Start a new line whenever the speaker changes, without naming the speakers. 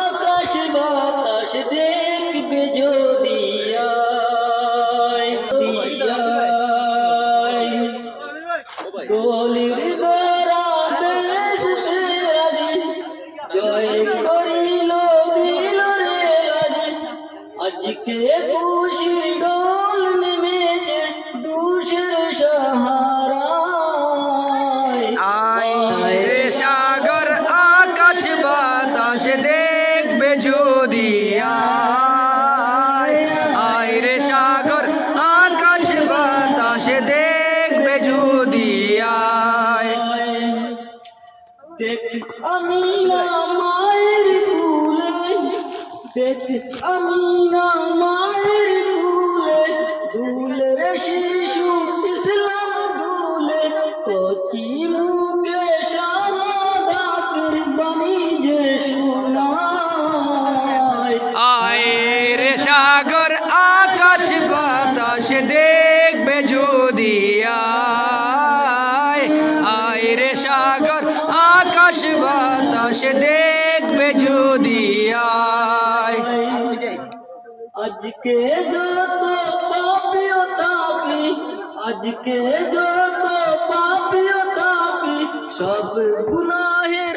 আকাশ বাতাস দেখবে যদি আয়, দলির দ্বারা বেহেশতে আজি জয় করিল দিল রে রাজি। আজকে খুশির ডোল নেমেছে দুষের সাহারায়।
আয় রে সাগর আকাশ বাতাস দেখবে যদি আয়, আয় রে সাগর আকাশ বাতাস দেখবে যদি আয়।
দেখ আমিনা মায়ের কুলে, দেখ আমিনা মায়ের কুলে, দুলে রে শিশু ইসলাম দুলে, কচি মুখে শাহাদাতের বাণী যে শোনায়।
আয় রে সাগর আকাশ বাতাস দেখবে যদি আয়, আয় রে সাগর আকাশ বাতাস দেখবে যদি আয়।
আজকে যত পাপী ও তাপী, আজকে যত পাপী ও তাপী, সব গুনাহের